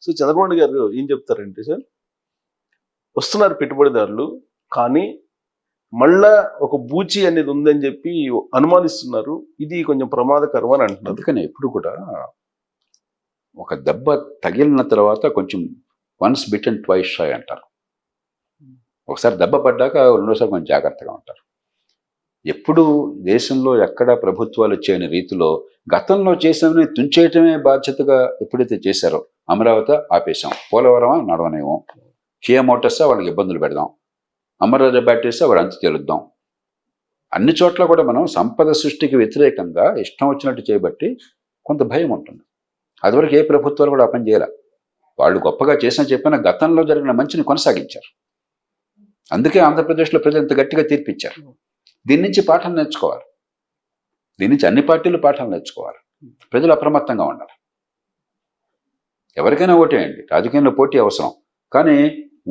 So Chandrababu Naidu గారు ఏం చెప్తారంటే సార్, వస్తున్నారు పెట్టుబడిదారులు, కానీ మళ్ళా ఒక బూచి అనేది ఉందని చెప్పి అనుమానిస్తున్నారు. ఇది కొంచెం ప్రమాదకరం అని అంటున్నారు. అందుకని ఎప్పుడు కూడా ఒక దెబ్బ తగిలిన తర్వాత కొంచెం వన్స్ బిటన్ ట్వైస్ షై అంటారు. ఒకసారి దెబ్బ పడ్డాక రెండోసారి కొంచెం జాగ్రత్తగా ఉంటారు. ఎప్పుడు దేశంలో ఎక్కడ ప్రభుత్వాలు చేయని రీతిలో గతంలో చేసినవి తుంచేయటమే బాధ్యతగా ఎప్పుడైతే చేశారో, అమరావతి ఆపేశాం, పోలవరమా నడవనేమో, కియా మోటార్సా వాళ్ళకి ఇబ్బందులు పెడదాం, అమరరాజా బ్యాటరీసా వాడు అంత తేలుద్దాం, అన్ని చోట్ల కూడా మనం సంపద సృష్టికి వ్యతిరేకంగా ఇష్టం వచ్చినట్టు చేయబట్టి కొంత భయం ఉంటుంది. అదివరకు ఏ ప్రభుత్వాలు కూడా ఆ పని చేయాల. వాళ్ళు గొప్పగా చేసిన చెప్పిన గతంలో జరిగిన మంచిని కొనసాగించారు. అందుకే ఆంధ్రప్రదేశ్లో ప్రజలు ఇంత గట్టిగా తీర్పిచ్చారు. దీని నుంచి పాఠం నేర్చుకోవాలి. దీని నుంచి అన్ని పార్టీలు పాఠాలు నేర్చుకోవాలి. ప్రజలు అప్రమత్తంగా ఉండాలి. ఎవరికైనా ఓటేయండి, రాజకీయంలో పోటీ అవసరం, కానీ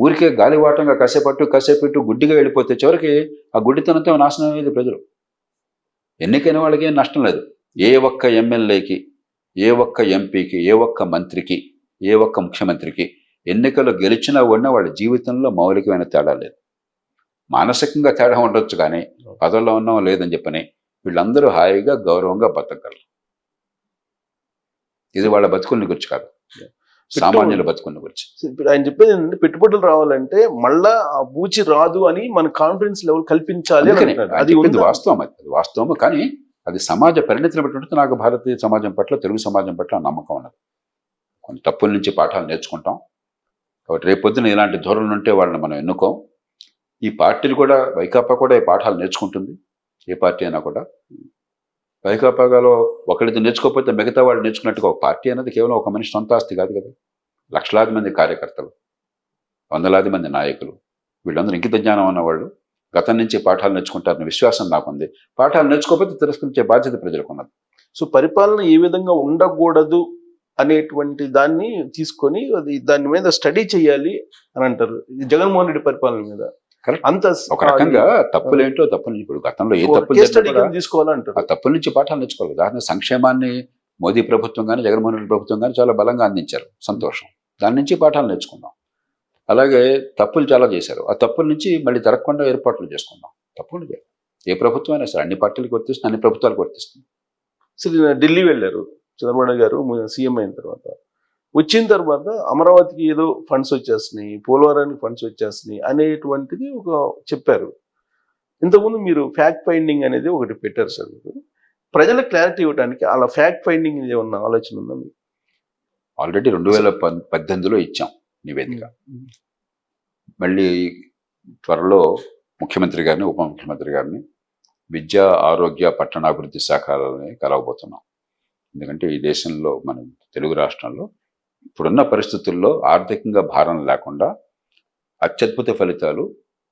ఊరికే గాలివాటంగా కాసేపట్టు గుడ్డిగా వెళ్ళిపోతే చివరికి ఆ గుడ్డితనంతో నాశనం అయ్యేది ప్రజలు. ఎన్నికైన వాళ్ళకి ఏం నష్టం లేదు. ఏ ఒక్క ఎమ్మెల్యేకి, ఏ ఒక్క ఎంపీకి, ఏ ఒక్క మంత్రికి, ఏ ఒక్క ముఖ్యమంత్రికి ఎన్నికల్లో గెలిచినా ఓడినా వాళ్ళ జీవితంలో మౌలికమైన తేడా లేదు. మానసికంగా తేడా ఉండొచ్చు, కానీ పదవుల్లో ఉన్నాం లేదని చెప్పని వీళ్ళందరూ హాయిగా గౌరవంగా బతకగలరు. ఇది వాళ్ళ బతుకుల్ని గురించి కాదు, సామాన్యుల బతుకుల్ని గురించి. ఇప్పుడు ఆయన చెప్పేది ఏంటంటే, పెట్టుబడులు రావాలంటే మళ్ళా ఆ బూచి రాదు అని మన కాన్ఫిడెన్స్ లెవెల్ కల్పించాలి. అది వాస్తవం, అది వాస్తవం. కానీ అది సమాజ పరిణతిని బట్టి ఉంటుంది. నాకు భారతీయ సమాజం పట్ల, తెలుగు సమాజం పట్ల నమ్మకం ఉన్నది. కొన్ని తప్పుల నుంచి పాఠాలు నేర్చుకుంటాం. కాబట్టి రేపొద్దున ఇలాంటి ధోరణులు ఉంటే వాళ్ళని మనం ఎన్నుకోం. ఈ పార్టీలు కూడా, వైకాపా కూడా ఈ పాఠాలు నేర్చుకుంటుంది. ఏ పార్టీ అయినా కూడా వైకాపాలో ఒకరిది నేర్చుకోకపోతే మిగతా వాళ్ళు నేర్చుకున్నట్టుగా ఒక పార్టీ అనేది కేవలం ఒక మనిషి సొంత ఆస్తి కాదు కదా. లక్షలాది మంది కార్యకర్తలు, వందలాది మంది నాయకులు, వీళ్ళందరూ ఇంకిత జ్ఞానం ఉన్నవాళ్ళు గతం నుంచి పాఠాలు నేర్చుకుంటారన్న విశ్వాసం నాకుంది. పాఠాలు నేర్చుకోకపోతే తిరస్కరించే బాధ్యత ప్రజలకు ఉన్నది. సో పరిపాలన ఏ విధంగా ఉండకూడదు అనేటువంటి దాన్ని తీసుకొని దాని మీద స్టడీ చేయాలి అని అంటారు. జగన్మోహన్ రెడ్డి పరిపాలన మీద అంత ఒక రకంగా తప్పులేంటో, తప్పులు ఇప్పుడు గతంలో ఏ తప్పులు తీసుకోవాలంటారు. ఆ తప్పుల నుంచి పాఠాలు నేర్చుకోవాలి. ఉదాహరణ సంక్షేమాన్ని మోదీ ప్రభుత్వం కానీ, జగన్మోహన్ రెడ్డి ప్రభుత్వం కానీ చాలా బలంగా అందించారు, సంతోషం. దాని నుంచి పాఠాలు నేర్చుకుందాం. అలాగే తప్పులు చాలా చేశారు, ఆ తప్పుల నుంచి మళ్ళీ జరగకుండా ఏర్పాట్లు చేసుకుందాం. తప్పులు చేయాలి. ఏ ప్రభుత్వం అయినా సరే, అన్ని పార్టీలకు వర్తిస్తుంది, అన్ని ప్రభుత్వాలకు వర్తిస్తుంది. అసలు ఢిల్లీ వెళ్ళారు చంద్రబాబు నాయుడు గారు సీఎం అయిన తర్వాత. వచ్చిన తర్వాత అమరావతికి ఏదో ఫండ్స్ వచ్చేస్తున్నాయి, పోలవరానికి ఫండ్స్ వచ్చేస్తున్నాయి అనేటువంటిది ఒక చెప్పారు. ఇంతకుముందు మీరు ఫ్యాక్ట్ ఫైండింగ్ అనేది ఒకటి పెట్టారు సార్. మీరు ప్రజలకు క్లారిటీ ఇవ్వడానికి అలా ఫ్యాక్ట్ ఫైండింగ్ ఏమన్నా ఆలోచన ఉందా మీకు? ఆల్రెడీ 2018లో ఇచ్చాం నివేదిక. మళ్ళీ త్వరలో ముఖ్యమంత్రి గారిని, ఉప ముఖ్యమంత్రి గారిని, విద్యా, ఆరోగ్య, పట్టణాభివృద్ధి శాఖలని కలవబోతున్నాం. ఎందుకంటే ఈ దేశంలో, మన తెలుగు రాష్ట్రంలో ఇప్పుడున్న పరిస్థితుల్లో ఆర్థికంగా భారం లేకుండా అత్యద్భుత ఫలితాలు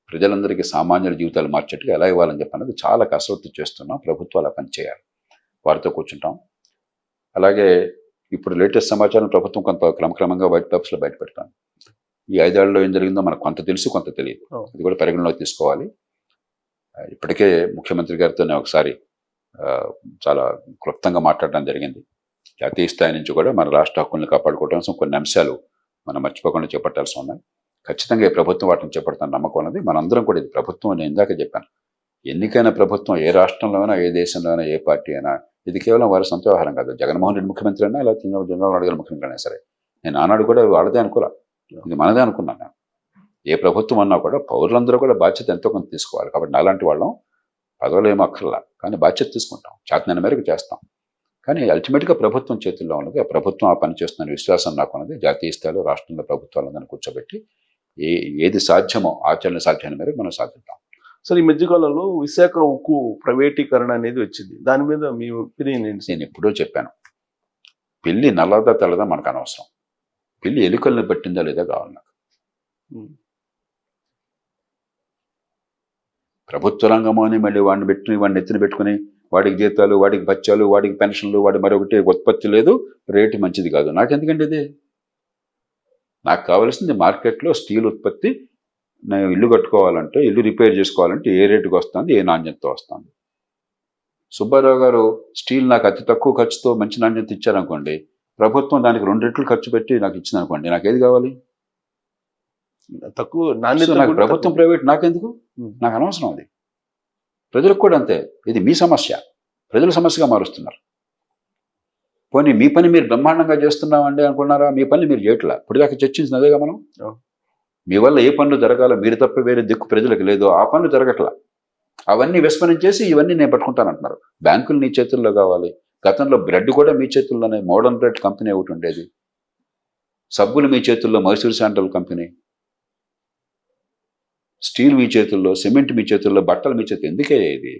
ప్రజలందరికీ, సామాన్యుల జీవితాలు మార్చేట్టుగా ఎలా ఇవ్వాలని చెప్పన్నది చాలా కసరత్తు చేస్తున్నాం. ప్రభుత్వాలు ఆ పని చేయాలి. వారితో కూర్చుంటాం. అలాగే ఇప్పుడు లేటెస్ట్ సమాచారం ప్రభుత్వం కొంత క్రమక్రమంగా వైట్ పేపర్స్లో బయటపెడతాం. ఈ 5 ఏళ్లలో ఏం జరిగిందో మనకు కొంత తెలుసు, కొంత తెలియదు. అది కూడా పరిగణలోకి తీసుకోవాలి. ఇప్పటికే ముఖ్యమంత్రి గారితో నేను ఒకసారి చాలా క్లుప్తంగా మాట్లాడడం జరిగింది. జాతీయ స్థాయి నుంచి కూడా మన రాష్ట్ర హక్కుల్ని కాపాడుకోవడం కొన్ని అంశాలు మనం మర్చిపోకుండా చేపట్టాల్సి ఉన్నాయి. ఖచ్చితంగా ఈ ప్రభుత్వం వాటిని చేపడుతున్న నమ్మకం ఉన్నది. మనందరం కూడా, ఇది ప్రభుత్వం, నేను ఇందాక చెప్పాను, ఎన్నికైన ప్రభుత్వం ఏ రాష్ట్రంలో అయినా, ఏ దేశంలో అయినా, ఏ పార్టీ అయినా, ఇది కేవలం వారి సొంత వ్యవహారం కాదు. జగన్మోహన్ రెడ్డి ముఖ్యమంత్రి అయినా, లేకపోతే చంద్రబాబు నాయుడు గారు ముఖ్యమంత్రి అయినా సరే, నేను ఆనాడు కూడా వాళ్ళదే అనుకోలే, ఇది మనదే అనుకున్నాను నేను. ఏ ప్రభుత్వం అన్నా కూడా పౌరులందరూ కూడా బాధ్యత ఎంతో కొంత తీసుకోవాలి. కాబట్టి అలాంటి వాళ్ళం పదవులు ఏమో అక్కర్లా, కానీ బాధ్యత తీసుకుంటాం, చేతనైన మేరకు చేస్తాం. కానీ అల్టిమేట్గా ప్రభుత్వం చేతుల్లో ఉన్నది. ఆ ప్రభుత్వం ఆ పని చేస్తుందని విశ్వాసం నాకు ఉన్నది. జాతీయ స్థాయిలో, రాష్ట్రంలో ప్రభుత్వాలందరినీ కూర్చోబెట్టి ఏది సాధ్యమో, ఆచరణ సాధ్యమైన మేరకు మనం సాధిద్దాం. సరే, ఈ మధ్యకాలంలో విశాఖ ఉక్కు ప్రైవేటీకరణ అనేది వచ్చింది. దాని మీద మీ ఒపీనియన్ ఏంటి? నేను ఎప్పుడో చెప్పాను, పిల్లి నల్లదా తెల్లదా మనకు అనవసరం, పిల్లి ఎలుకల్ని పట్టిందా లేదా కావాలి నాకు. ప్రభుత్వ రంగము అని మళ్ళీ వాడిని ఎత్తిన పెట్టుకుని వాడికి జీతాలు, వాడికి బత్యాలు, వాడికి పెన్షన్లు, వాడి మరొకటి ఉత్పత్తి లేదు, రేటు మంచిది కాదు. నాకెందుకండి ఇది? నాకు కావాల్సింది మార్కెట్లో స్టీల్ ఉత్పత్తి. నేను ఇల్లు కట్టుకోవాలంటే, ఇల్లు రిపేర్ చేసుకోవాలంటే ఏ రేటుకి వస్తుంది, ఏ నాణ్యతతో వస్తుంది. సుబ్బారావు గారు స్టీల్ నాకు అతి తక్కువ ఖర్చుతో మంచి నాణ్యత ఇచ్చారనుకోండి, ప్రభుత్వం దానికి 2 రెట్లు ఖర్చు పెట్టి నాకు ఇచ్చింది అనుకోండి, నాకు ఏది కావాలి? తక్కువ సో నాణ్యత నాకు కూడా ప్రభుత్వం తక్కువ. ప్రైవేట్ నాకెందుకు? నాకు అనవసరం అది. ప్రజలకు కూడా అంతే. ఇది మీ సమస్య, ప్రజల సమస్యగా మారుస్తున్నారు. పోనీ మీ పని మీరు బ్రహ్మాండంగా చేస్తున్నామండి అనుకున్నారా? మీ పని మీరు చేయట్లా. ఇప్పుడు దాకా చర్చించింది అదేగా మనం. అవును. మీ వల్ల ఏ పనులు జరగాలో మీరు తప్ప వేరే దిక్కు ప్రజలకు లేదు, ఆ పనులు జరగట్లా. అవన్నీ విస్మరించేసి ఇవన్నీ నేను పట్టుకుంటానంటున్నారు. బ్యాంకులు నీ చేతుల్లో కావాలి. గతంలో బ్రెడ్ కూడా మీ చేతుల్లోనే, మోడర్న్ బ్రెడ్ కంపెనీ ఒకటి ఉండేది. సబ్బులు మీ చేతుల్లో, మైసూర్ శాండల్ కంపెనీ. స్టీల్ మీ చేతుల్లో, సిమెంట్ మీ చేతుల్లో, బట్టలు మీ చేతుల్లో. ఎందుకే ఇది?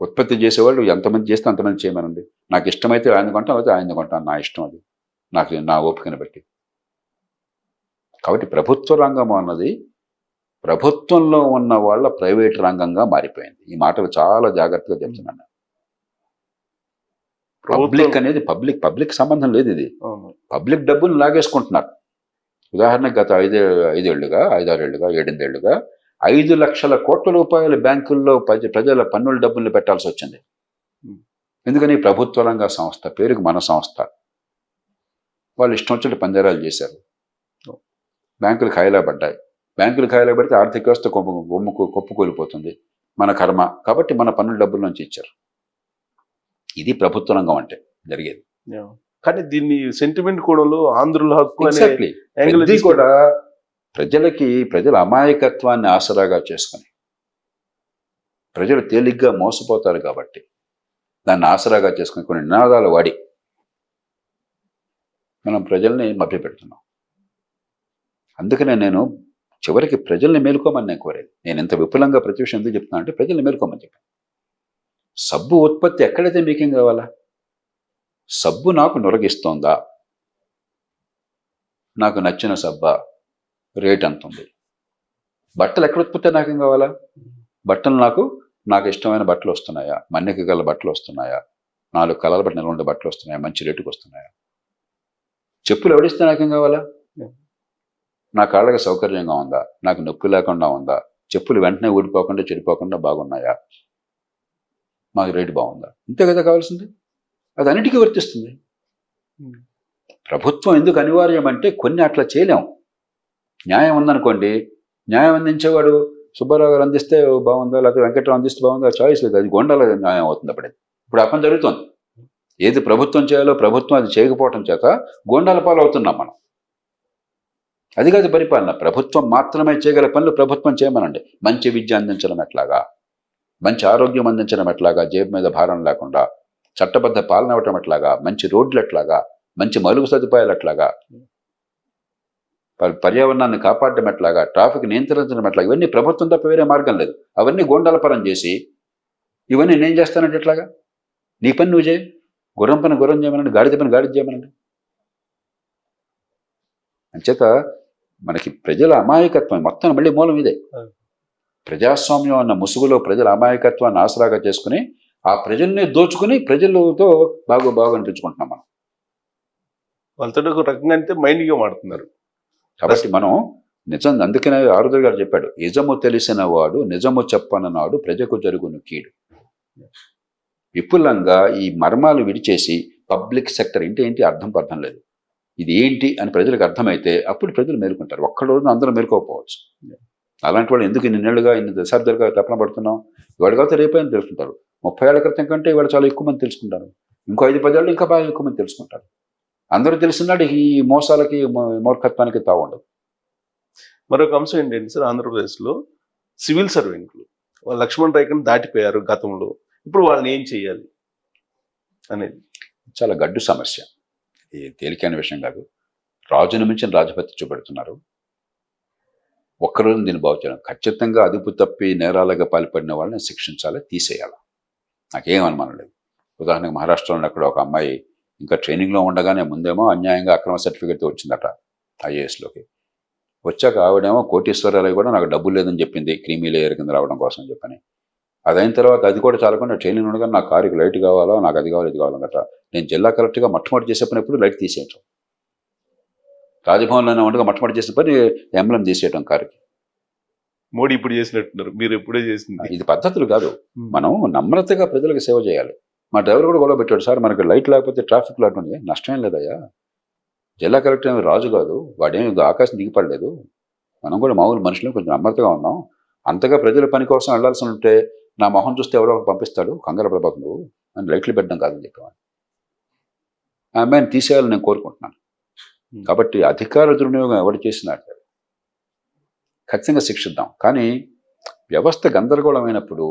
ఉత్పత్తి చేసేవాళ్ళు ఎంతమంది చేస్తే అంతమంది చేయమనండి. నాకు ఇష్టమైతే ఆయన కొంటాను, అయితే ఆయన కొంటాను. నా ఇష్టం అది, నాకు నా ఓపికను బట్టి. కాబట్టి ప్రభుత్వ రంగం అన్నది ప్రభుత్వంలో ఉన్న వాళ్ళ ప్రైవేట్ రంగంగా మారిపోయింది. ఈ మాటలు చాలా జాగ్రత్తగా చెప్తున్నాను. పబ్లిక్ అనేది పబ్లిక్ సంబంధం లేదు. ఇది అవును. పబ్లిక్ డబ్బులు లాగేసుకుంటున్నారు. ఉదాహరణకు గత 5-6 ఏళ్లుగా 7-8 ఏళ్లుగా 5 లక్షల కోట్ల రూపాయల బ్యాంకుల్లో ప్రజల పన్నుల డబ్బుల్ని పెట్టాల్సి వచ్చింది. ఎందుకని? ప్రభుత్వ రంగ సంస్థ, పేరుకు మన సంస్థ. వాళ్ళు ఇష్టం వచ్చినట్టు పంజరాలు చేశారు. బ్యాంకులు ఖాయిలా పడ్డాయి. బ్యాంకులు ఖాయిలా పడితే ఆర్థిక వ్యవస్థ కొప్పుకూలిపోతుంది. మన కర్మ. కాబట్టి మన పన్నుల డబ్బుల నుంచి ఇచ్చారు. ఇది ప్రభుత్వ రంగం అంటే జరిగేది. కానీ దీన్ని సెంటిమెంట్ కోణంలో ఆంధ్రుల హక్కు అనే ఎగ్జాక్ట్లీ. యాంగిల్ ఇది కూడా ప్రజల అమాయకత్వాన్ని ఆసరాగా చేసుకుని, ప్రజలు తేలిగ్గా మోసపోతారు కాబట్టి దాన్ని ఆసరాగా చేసుకుని కొన్ని నినాదాలు వాడి మనం ప్రజల్ని మభ్యపెడుతున్నాం. అందుకనే నేను చివరికి ప్రజల్ని మేలుకోమని నేను కోరేది. నేను ఇంత విపులంగా ప్రతి విషయం ఎందుకు చెప్తున్నా అంటే ప్రజల్ని మేలుకోమని చెప్పాను. సబ్బు ఉత్పత్తి ఎక్కడైతే మీకేం కావాలా? సబ్బు నాకు నొరగిస్తోందా? నాకు నచ్చిన సబ్బా? రేట్ ఎంత ఉంది? బట్టలు ఎక్కడ ఉత్పత్తి నాకేం కావాలా? బట్టలు నాకు ఇష్టమైన బట్టలు వస్తున్నాయా? మన్నిక గల బట్టలు వస్తున్నాయా? 4 కలల బట్టి నిల్వ ఉండే బట్టలు వస్తున్నాయా? మంచి రేటుకు వస్తున్నాయా? చెప్పులు ఎవడిస్తే నాకేం కావాలా? నా కాళ్ళకి సౌకర్యంగా ఉందా? నాకు నొప్పి లేకుండా ఉందా? చెప్పులు వెంటనే ఊడిపోకుండా చెడిపోకుండా బాగున్నాయా? మాకు రేటు బాగుందా? ఇంతే కదా కావాల్సింది. అది అన్నిటికీ వర్తిస్తుంది. ప్రభుత్వం ఎందుకు అనివార్యం అంటే కొన్ని అట్లా చేయలేం. న్యాయం ఉందనుకోండి, న్యాయం అందించేవాడు సుబ్బారావు గారు అందిస్తే బాగుందా, లేకపోతే వెంకటరావు అందిస్తే బాగుందా, చాయిస్ లేదు. అది గొండాల న్యాయం అవుతుంది. ఇప్పుడు ఆ పని జరుగుతుంది. ఏది ప్రభుత్వం చేయాలో ప్రభుత్వం అది చేయకపోవటం చేత గోండాల పాలు అవుతున్నాం మనం. అది కాదు పరిపాలన. ప్రభుత్వం మాత్రమే చేయగల పనులు ప్రభుత్వం చేయమనండి. మంచి విద్య అందించడం ఎట్లాగా, మంచి ఆరోగ్యం అందించడం ఎట్లాగా, జేబు మీద భారం లేకుండా, చట్టబద్ధ పాలన ఇవ్వటం ఎట్లాగా, మంచి రోడ్లు ఎట్లాగా, మంచి మలుగు సదుపాయాలు ఎట్లాగా, పర్యావరణాన్ని కాపాడడం ఎట్లాగా, ట్రాఫిక్ నియంత్రించడం ఎట్లాగా, ఇవన్నీ ప్రభుత్వం తప్ప వేరే మార్గం లేదు. అవన్నీ గోండాల పరం చేసి ఇవన్నీ నేను చేస్తానంటే ఎట్లాగా? నీ పని నువ్వు చేయి. గుర్రం పని గుర్రం చేయమనండి, గాడిద పని గాడిద చేయమనండి. అంచేత మనకి ప్రజల అమాయకత్వం మొత్తం మళ్ళీ మూలం ఇదే. ప్రజాస్వామ్యం అన్న ముసుగులో ప్రజల అమాయకత్వాన్ని ఆసరాగా చేసుకుని ఆ ప్రజల్ని దోచుకుని ప్రజలతో బాగా అనిపించుకుంటున్నాం మనం. వాళ్ళతో ఒక రకంగా అంటే మైండ్గా మాడుతున్నారు. కాబట్టి మనం నిజం, అందుకనే ఆరుద్ర గారు చెప్పాడు, నిజము తెలిసిన వాడు నిజము చెప్పనన్నాడు ప్రజకు జరుగును కీడు. విపులంగా ఈ మర్మాలు విడిచేసి పబ్లిక్ సెక్టర్ ఏంటి అర్థం లేదు, ఇది ఏంటి అని ప్రజలకు అర్థమైతే అప్పుడు ప్రజలు మేలుకుంటారు. ఒక్క రోజున అందరూ మేలుకోకపోవచ్చు. అలాంటి వాళ్ళు ఎందుకు ఇన్ని దశాబ్దాలుగా తపన పడుతున్నాం? ఇవాడు కాకపోతే రేపైనా తెలుసుకుంటారు. 30 ఏళ్ల క్రితం కంటే ఇవాళ చాలా ఎక్కువ మంది తెలుసుకుంటారు. ఇంకో 5-10 ఏళ్ళు ఇంకా బాగా ఎక్కువ మంది తెలుసుకుంటారు. అందరూ తెలిసినాడు ఈ మోసాలకి మూర్ఖత్వానికి తావుండదు. మరొక అంశం ఏంటంటే సార్, ఆంధ్రప్రదేశ్లో సివిల్ సర్వెంట్లు లక్ష్మణ్ రేఖను దాటిపోయారు గతంలో. ఇప్పుడు వాళ్ళని ఏం చేయాలి అనేది చాలా గడ్డు సమస్య. ఇది తేలికైన విషయం కాదు. రాజును మించిన రాజభక్తి చూపెడుతున్నారు. ఒక్కరోజు దీన్ని బాగు చేయడం. ఖచ్చితంగా అదుపు తప్పి నేరాలుగా పాల్పడిన వాళ్ళని శిక్షించాలి, తీసేయాలి. నాకేం అనుమానం లేదు. ఉదాహరణకు మహారాష్ట్రలో అక్కడ ఒక అమ్మాయి ఇంకా ట్రైనింగ్లో ఉండగానే ముందేమో అన్యాయంగా అక్రమ సర్టిఫికేట్తో వచ్చిందట ఐఏఎస్లోకి. వచ్చాక ఆవిడేమో కోటీశ్వరాలు కూడా నాకు డబ్బులు లేదని చెప్పింది, క్రీమీ లేయర్ కింద రావడం కోసం చెప్పని. అదైన తర్వాత అది కూడా చాలకుండా ట్రైనింగ్ ఉండగా నాకు కారుకి లైట్ కావాలా, నాకు అది కావాలి ఇది కావాలన్నట. నేను జిల్లా కలెక్టర్గా మొట్టమొదటి చేసేప్పుడు లైట్ తీసేయటం, రాజభవన్లో ఉండగా మొట్టమొదటి చేసిన పని ఎంబ్లం తీసేయటం కారుకి. మోడీ ఇప్పుడు చేసినట్టున్నారు, మీరు ఎప్పుడే చేసింది. ఇది పద్ధతులు కాదు. మనం నమ్రతగా ప్రజలకు సేవ చేయాలి. మా డ్రైవర్ కూడా గొడవ పెట్టాడు, సార్ మనకి లైట్ లేకపోతే ట్రాఫిక్ లైట్ ఉంది. నష్టం ఏం లేదయ్యా, జిల్లా కలెక్టర్ ఏమి రాజు కాదు, వాడేమి ఆకాశం దిగిపడలేదు, మనం కూడా మామూలు మనుషులు కొంచెం నమ్మకంగా ఉన్నాం. అంతగా ప్రజల పని కోసం వెళ్లాల్సి ఉంటే నా మొహం చూస్తే ఎవరో ఒకరు పంపిస్తాడు, కంగారు పడబాకు నువ్వు అని లైట్లు పెట్టడం కాదని చెప్పేవాడు. ఆ అమ్మాయిని తీసేయాలని నేను కోరుకుంటున్నాను. కాబట్టి అధికార దుర్వినియోగం ఎవరు చేసినా ఖచ్చితంగా శిక్షిద్దాం. కానీ వ్యవస్థ గందరగోళమైనప్పుడు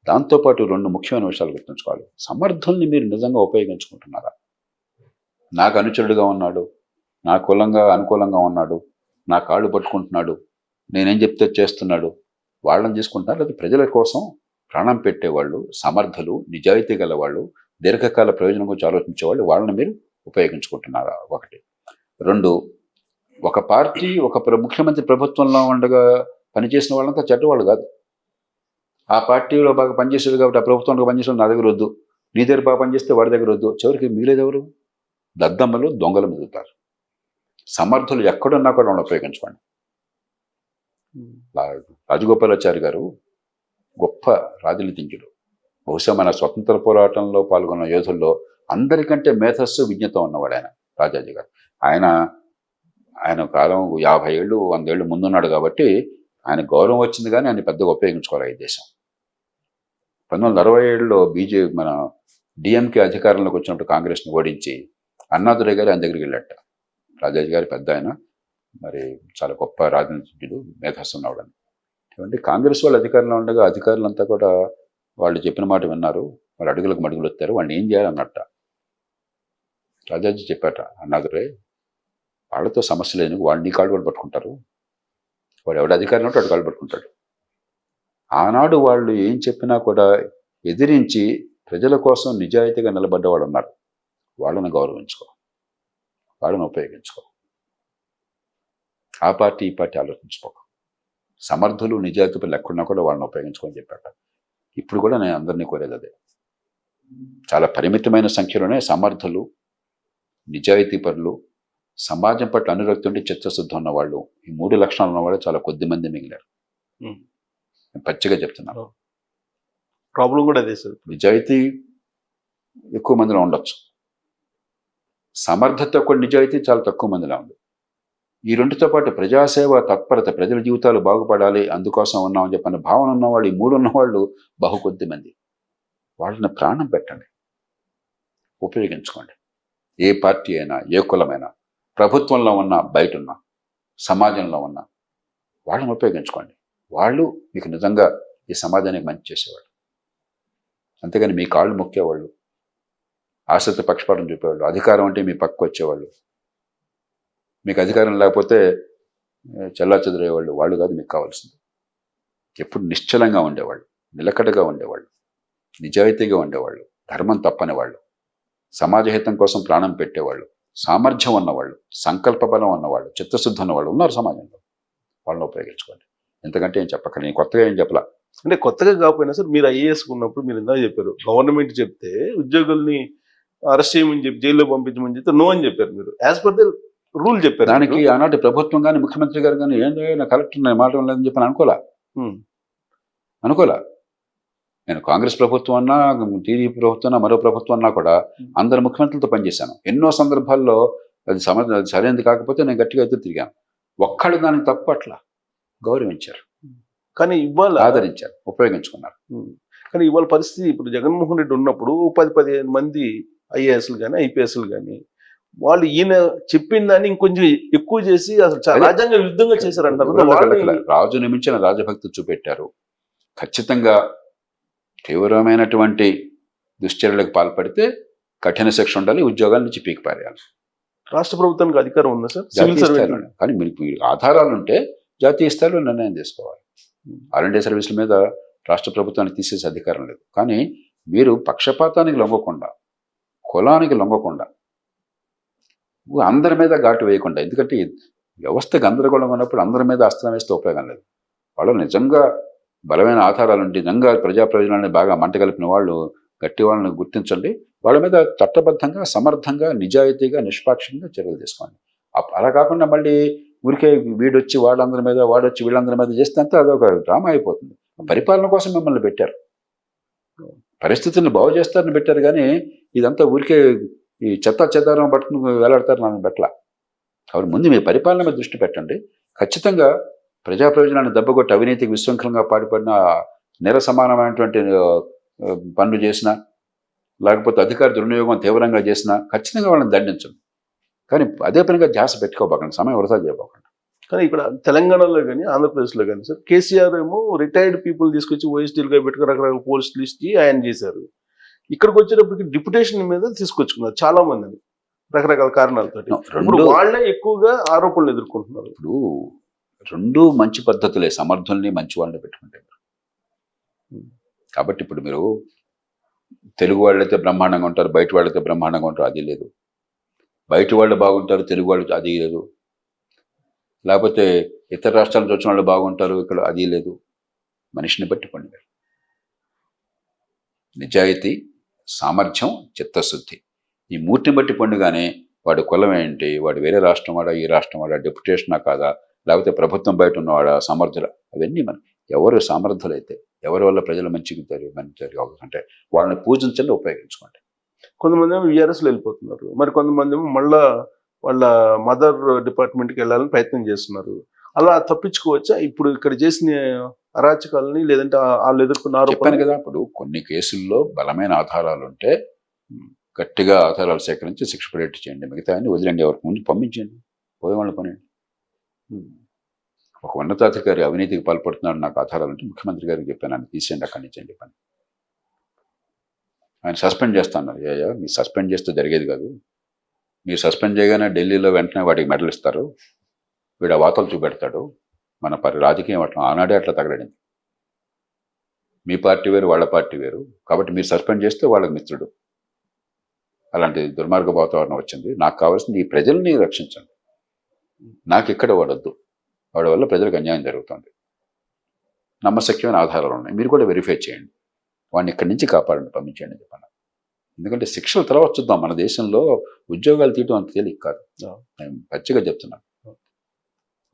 దాంతోపాటు 2 ముఖ్యమైన విషయాలు గుర్తుంచుకోవాలి. సమర్థుల్ని మీరు నిజంగా ఉపయోగించుకుంటున్నారా? నాకు అనుచరుడుగా ఉన్నాడు, నా కులంగా అనుకూలంగా ఉన్నాడు, నా కాళ్ళు పట్టుకుంటున్నాడు, నేనేం చెప్తే చేస్తున్నాడు, వాళ్ళని తీసుకుంటున్నారు. లేదా ప్రజల కోసం ప్రాణం పెట్టేవాళ్ళు, సమర్థులు, నిజాయితీ గల వాళ్ళు, దీర్ఘకాల ప్రయోజనం గురించి ఆలోచించేవాళ్ళు, వాళ్ళని మీరు ఉపయోగించుకుంటున్నారా? 1. 2, ఒక పార్టీ ముఖ్యమంత్రి ప్రభుత్వంలో ఉండగా పనిచేసిన వాళ్ళంతా చెడ్డవాళ్ళు కాదు. ఆ పార్టీలో బాగా పనిచేసేది కాబట్టి ఆ ప్రభుత్వంలో పనిచేసిన నా దగ్గర వద్దు, నీ దగ్గర బాగా పనిచేస్తే వాడి దగ్గర వద్దు, చివరికి మిగిలేదు ఎవరు? దద్దమ్మలు, దొంగలు మిగులుతారు. సమర్థులు ఎక్కడున్నా కూడా వాళ్ళని ఉపయోగించుకోండి. రాజగోపాలాచారి గారు గొప్ప రాజనీతిజ్ఞుడు. బహుశా మన స్వతంత్ర పోరాటంలో పాల్గొన్న యోధుల్లో అందరికంటే మేధస్సు, విజ్ఞత ఉన్నవాడు ఆయన రాజాజీ గారు. ఆయన కాలం 50 ఏళ్ళు 100 ఏళ్ళు ముందున్నాడు కాబట్టి ఆయన గౌరవం వచ్చింది, కానీ ఆయన పెద్దగా ఉపయోగించుకోవాలి ఈ దేశం. 1967లో మన డిఎంకే అధికారంలోకి వచ్చినప్పుడు కాంగ్రెస్ని ఓడించి అన్నాదురై గారు ఆయన దగ్గరికి వెళ్ళాట. రాజాజీ గారి పెద్ద ఆయన, మరి చాలా గొప్ప రాజనీతిజ్ఞుడు, మేధస్సు ఉన్నవాడని. అంటే కాంగ్రెస్ వాళ్ళు అధికారంలో ఉండగా అధికారులంతా కూడా వాళ్ళు చెప్పిన మాట విన్నారు, వాళ్ళు అడుగులకు మడుగులు వచ్చారు, వాళ్ళని ఏం చేయాలన్నట్ట. రాజాజీ చెప్పాట, అన్నాదురై వాళ్ళతో సమస్య లేని వాళ్ళు నీ కాళ్ళు పట్టుకుంటారు, వాడు ఎవడు అధికారం ఉంటే వాడు కాళ్ళు పట్టుకుంటాడు. ఆనాడు వాళ్ళు ఏం చెప్పినా కూడా ఎదిరించి ప్రజల కోసం నిజాయితీగా నిలబడ్డ వాళ్ళు ఉన్నారు. వాళ్ళని గౌరవించుకో, వాళ్ళని ఉపయోగించుకో. ఆ పార్టీ ఈ పార్టీ ఆలోచించుకో. సమర్థులు, నిజాయితీపరులు ఎక్కడున్నా కూడా వాళ్ళని ఉపయోగించుకొని చెప్పాట. ఇప్పుడు కూడా నేను అందరినీ కోరేది అదే. చాలా పరిమితమైన సంఖ్యలోనే సమర్థులు, నిజాయితీపరులు, సమాజం పట్ల అనురక్తి ఉండి చిత్తశుద్ధి ఉన్నవాళ్ళు, ఈ 3 లక్షణాలు ఉన్నవాళ్ళు చాలా కొద్ది మంది మిగిలారు. నేను పచ్చిగా చెప్తున్నాను. ప్రాబ్లం కూడా అదే సార్. నిజాయితీ ఎక్కువ మందిలో ఉండొచ్చు, సమర్థత కూడా నిజాయితీ చాలా తక్కువ మందిలో ఉంది. ఈ 2తో పాటు ప్రజాసేవ తత్పరత, ప్రజల జీవితాలు బాగుపడాలి అందుకోసం ఉన్నామని చెప్పిన భావన ఉన్నవాళ్ళు, ఈ 3 ఉన్నవాళ్ళు బహు కొద్ది మంది. వాళ్ళని ప్రాణం పెట్టండి, ఉపయోగించుకోండి. ఏ పార్టీ అయినా, ఏ కులమైనా, ప్రభుత్వంలో ఉన్నా, బయట ఉన్నా, సమాజంలో ఉన్నా వాళ్ళని ఉపయోగించుకోండి. వాళ్ళు మీకు నిజంగా ఈ సమాజానికి మంచి చేసేవాళ్ళు. అంతేగాని మీ కాళ్ళు మొక్కేవాళ్ళు, ఆశ్రిత పక్షపాతం చూపేవాళ్ళు, అధికారం అంటే మీ పక్కకు వచ్చేవాళ్ళు, మీకు అధికారం లేకపోతే చెల్లాచెదురయ్యేవాళ్ళు, వాళ్ళు కాదు మీకు కావాల్సింది. ఎప్పుడు నిశ్చలంగా ఉండేవాళ్ళు, నిలకడగా ఉండేవాళ్ళు, నిజాయితీగా ఉండేవాళ్ళు, ధర్మం తప్పని వాళ్ళు, సమాజహితం కోసం ప్రాణం పెట్టేవాళ్ళు, సామర్థ్యం ఉన్నవాళ్ళు, సంకల్ప బలం ఉన్నవాళ్ళు, చిత్తశుద్ధి ఉన్నవాళ్ళు ఉన్నారు సమాజంలో. వాళ్ళని ఉపయోగించుకోండి. ఎంతకంటే ఏం చెప్పకండి. నేను కొత్తగా ఏం చెప్పలా. అంటే కొత్తగా కాకపోయినా సార్, మీరు ఐఏఎస్ ఉన్నప్పుడు మీరు ఇందాక చెప్పారు, గవర్నమెంట్ చెప్తే ఉద్యోగుల్ని అరెస్ట్ చేయమని చెప్పి జైల్లో పంపించమని చెప్తే నో అని చెప్పారు. మీరు యాజ్ పర్ ద రూల్ చెప్పారు. దానికి ఆనాటి ప్రభుత్వం కానీ ముఖ్యమంత్రి గారు కానీ ఏంటో నా కలెక్టర్ నా మాట లేదని చెప్పి అనుకోలా. నేను కాంగ్రెస్ ప్రభుత్వం అన్నా, టీడీపీ ప్రభుత్వం అన్నా, మరో ప్రభుత్వం అన్నా కూడా అందరు ముఖ్యమంత్రులతో పనిచేశాను. ఎన్నో సందర్భాల్లో అది సరైనది కాకపోతే నేను గట్టిగా ఎదురు తిరిగాను. ఒక్కళ్ళు దానికి తప్పు అట్లా గౌరవించారు, కానీ ఇవాళ ఆదరించారు, ఉపయోగించుకున్నారు. కానీ ఇవాళ పరిస్థితి, ఇప్పుడు జగన్మోహన్ రెడ్డి ఉన్నప్పుడు 10-15 మంది ఐఏఎస్లు కానీ ఐపీఎస్లు కానీ వాళ్ళు ఈయన చెప్పిన దాన్ని ఇంకొంచెం ఎక్కువ చేసి అసలు రాజ్యాంగ విరుద్ధంగా చేశారంటారు. రాజు నిమించిన రాజభక్తి చూపెట్టారు. ఖచ్చితంగా తీవ్రమైనటువంటి దుశ్చర్యలకు పాల్పడితే కఠిన శిక్ష ఉండాలి, ఉద్యోగాల నుంచి పీకి పారేయాలి. రాష్ట్ర ప్రభుత్వానికి అధికారం ఉందా సార్? కానీ మీకు ఆధారాలు ఉంటే జాతీయ స్థాయిలో నిర్ణయం తీసుకోవాలి. ఆల్ ఇండియా సర్వీసుల మీద రాష్ట్ర ప్రభుత్వానికి తీసేసే అధికారం లేదు. కానీ మీరు పక్షపాతానికి లొంగకుండా, కులానికి లొంగకుండా, అందరి మీద ఘాటు వేయకుండా, ఎందుకంటే వ్యవస్థ గందరగోళంగా ఉన్నప్పుడు అందరి మీద అస్త్రం వేస్తే ఉపయోగం లేదు. వాళ్ళు నిజంగా బలమైన ఆధారాలు ఉండి నిజంగా ప్రజా ప్రయోజనాన్ని బాగా మంటగలిపిన వాళ్ళు, గట్టి వాళ్ళని గుర్తించండి. వాళ్ళ మీద చట్టబద్ధంగా, సమర్థంగా, నిజాయితీగా, నిష్పాక్షంగా చర్యలు తీసుకోండి. అలా కాకుండా మళ్ళీ ఊరికే వీడొచ్చి వాళ్ళందరి మీద, వాడొచ్చి వీళ్ళందరి మీద చేస్తే అంతా అదొక డ్రామా అయిపోతుంది. పరిపాలన కోసం మిమ్మల్ని పెట్టారు. పరిస్థితులను బాగు చేస్తారని పెట్టారు కానీ ఇదంతా ఊరికే ఈ చెదారం పట్టుకుని వేలాడతారు నన్ను పెట్టలా. కాబట్టి ముందు మీ పరిపాలన మీద దృష్టి పెట్టండి. ఖచ్చితంగా ప్రజా ప్రయోజనాన్ని దెబ్బకొట్టి అవినీతికి విశృంఖలంగా పాటుపడిన నిరసమానమైనటువంటి పనులు చేసిన, లేకపోతే అధికార దుర్వినియోగం తీవ్రంగా చేసినా ఖచ్చితంగా వాళ్ళని దండించండి. కానీ అదే పనిగా ధ్యాస పెట్టుకోబోకండి, సమయం వృధా చేయబోకండి. కానీ ఇక్కడ తెలంగాణలో కానీ ఆంధ్రప్రదేశ్లో కానీ సార్ కేసీఆర్ ఏమో రిటైర్డ్ పీపుల్ తీసుకొచ్చి ఓఎస్టీలుగా పెట్టుకుని రకరకాల పోస్టులు ఇచ్చి ఆయన చేశారు. ఇక్కడికి వచ్చేటప్పటికి డిప్యుటేషన్ మీద తీసుకొచ్చుకున్నారు చాలా మందిని రకరకాల కారణాలతో. ఇప్పుడు వాళ్ళే ఎక్కువగా ఆరోపణలు ఎదుర్కొంటున్నారు. ఇప్పుడు రెండు మంచి పద్ధతులే, సమర్థుల్ని మంచి వాళ్ళని పెట్టుకుంటే. కాబట్టి ఇప్పుడు మీరు తెలుగు వాళ్ళైతే బ్రహ్మాండంగా ఉంటారు, బయట వాళ్ళైతే బ్రహ్మాండంగా ఉంటారు, అది లేదు. బయట వాళ్ళు బాగుంటారు, తెలుగు వాళ్ళు, అది లేదు. లేకపోతే ఇతర రాష్ట్రాల నుంచి వచ్చిన వాళ్ళు బాగుంటారు, ఇక్కడ అది లేదు. మనిషిని బట్టి పండుగ, నిజాయితీ, సామర్థ్యం, చిత్తశుద్ధి, ఈ మూర్తిని బట్టి పండుగానే వాడు కులం ఏంటి, వాడు వేరే రాష్ట్రం వాడా, ఈ రాష్ట్రం వాడా, డెప్యుటేషనా కాదా, లేకపోతే ప్రభుత్వం బయట ఉన్నవాడా, సమర్థుల, అవన్నీ మనం ఎవరు సమర్థులైతే ఎవరి వల్ల ప్రజలు మంచిగా అంటే వాళ్ళని పూజించండి, ఉపయోగించుకోండి. కొంతమంది ఏమో విఆర్ఎస్లో వెళ్ళిపోతున్నారు, మరి కొంతమంది ఏమో మళ్ళా వాళ్ళ మదర్ డిపార్ట్మెంట్కి వెళ్ళాలని ప్రయత్నం చేస్తున్నారు. అలా తప్పించుకోవచ్చా ఇప్పుడు ఇక్కడ చేసిన అరాచకాలని, లేదంటే వాళ్ళు ఎదుర్కొన్న చెప్పాను కదా. ఇప్పుడు కొన్ని కేసుల్లో బలమైన ఆధారాలు ఉంటే గట్టిగా ఆధారాలు సేకరించి శిక్ష పడేట్టు చేయండి, మిగతా అన్ని వదిలేండి, ఎవరికి ముందు పంపించండి, పోయే వాళ్ళు పనండి. ఒక ఉన్నతాధికారి అవినీతికి పాల్పడుతున్నాడు, నాకు ఆధారాలు ఉంటే ముఖ్యమంత్రి గారికి చెప్పాను, ఆయన తీసేయండి అక్కడి నుంచి అని చెప్పాను. ఆయన సస్పెండ్ చేస్తాను, అయ్యా మీరు సస్పెండ్ చేస్తే జరిగేది కాదు, మీరు సస్పెండ్ చేయగానే ఢిల్లీలో వెంటనే వాడికి మెడల్ ఇస్తారు, వీడు ఆ వార్తలు చూపెడతాడు, మన రాజకీయం అట్లా ఆనాడే అట్లా తగలడింది. మీ పార్టీ వేరు, వాళ్ళ పార్టీ వేరు, కాబట్టి మీరు సస్పెండ్ చేస్తే వాళ్ళకి మిత్రుడు. అలాంటి దుర్మార్గ వాతావరణం వచ్చింది. నాకు కావాల్సింది ఈ ప్రజల్ని రక్షించండి, నాకు ఇక్కడ వాడొద్దు, వాడి వల్ల ప్రజలకు అన్యాయం జరుగుతుంది, నమ్మశక్యమైన ఆధారాలు ఉన్నాయి, మీరు కూడా వెరిఫై చేయండి, వాడిని ఇక్కడి నుంచి కాపాడండి, పంపించండి అని చెప్పాను. ఎందుకంటే శిక్షల తర్వాత చూద్దాం, మన దేశంలో ఉద్యోగాలు తీయడం అంత తేలిక కాదు, నేను పచ్చిగా చెప్తున్నాను.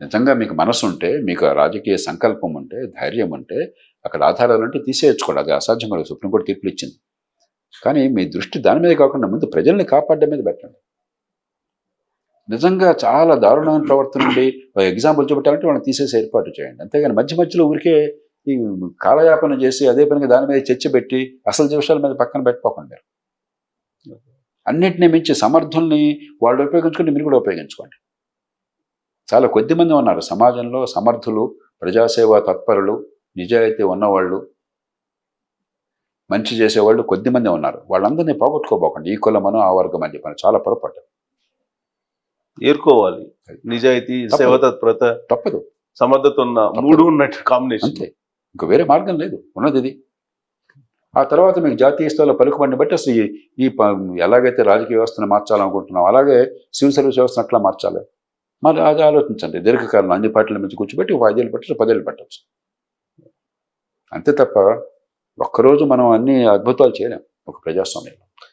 నిజంగా మీకు మనసు ఉంటే, మీకు రాజకీయ సంకల్పం ఉంటే, ధైర్యం ఉంటే, అక్కడ ఆధారాలు ఉంటే తీసేయచ్చుకోండి, అది అసాధ్యం కూడా, సుప్రీంకోర్టు తీర్పులు ఇచ్చింది. కానీ మీ దృష్టి దాని మీద కాకుండా ముందు ప్రజల్ని కాపాడడం మీద పెట్టండి. నిజంగా చాలా దారుణమైన ప్రవర్తన నుండి ఎగ్జాంపుల్ చూపెట్టాలంటే వాళ్ళని తీసేసి ఏర్పాటు చేయండి, అంతేగాని మధ్య మధ్యలో ఊరికే ఈ కాలయాపన చేసి అదే పనిగా దాని మీద చర్చ పెట్టి అసలు విషయాల మీద పక్కన పెట్టుకోకండి. అన్నింటినీ మించి సమర్థుల్ని వాళ్ళు ఉపయోగించుకుంటే మీరు కూడా ఉపయోగించుకోండి. చాలా కొద్ది మంది ఉన్నారు సమాజంలో సమర్థులు, ప్రజాసేవ తత్పరులు, నిజాయితీ ఉన్నవాళ్ళు, మంచి చేసేవాళ్ళు కొద్దిమంది ఉన్నారు. వాళ్ళందరినీ పోగొట్టుకోబోకండి, ఈ కులమనో ఆ వర్గం అని చెప్పాను, చాలా పొరపాటు. ఏర్కోవాలి నిజాయితీ, సేవ తత్పరత, తప్పదు, సమర్థత ఉన్న మూడు ఉన్నట్టు కాంబినేషన్, అంతే, ఇంకా వేరే మార్గం లేదు, ఉన్నది ఇది. ఆ తర్వాత మీకు జాతీయ స్థాయిలో పలుకుబడిని బట్టి అసలు ఈ ఎలాగైతే రాజకీయ వ్యవస్థను మార్చాలనుకుంటున్నాం అలాగే సివిల్ సర్వీస్ వ్యవస్థను అట్లా మార్చాలి, మరి అది ఆలోచించండి. దీర్ఘకాలం అన్ని పార్టీల మీద కూర్చోబెట్టి 5 ఏళ్ళు పెట్టచ్చు, 10 ఏళ్ళు పెట్టచ్చు, అంతే తప్ప ఒక్కరోజు మనం అన్ని అద్భుతాలు చేయలేం ఒక ప్రజాస్వామ్యంలో.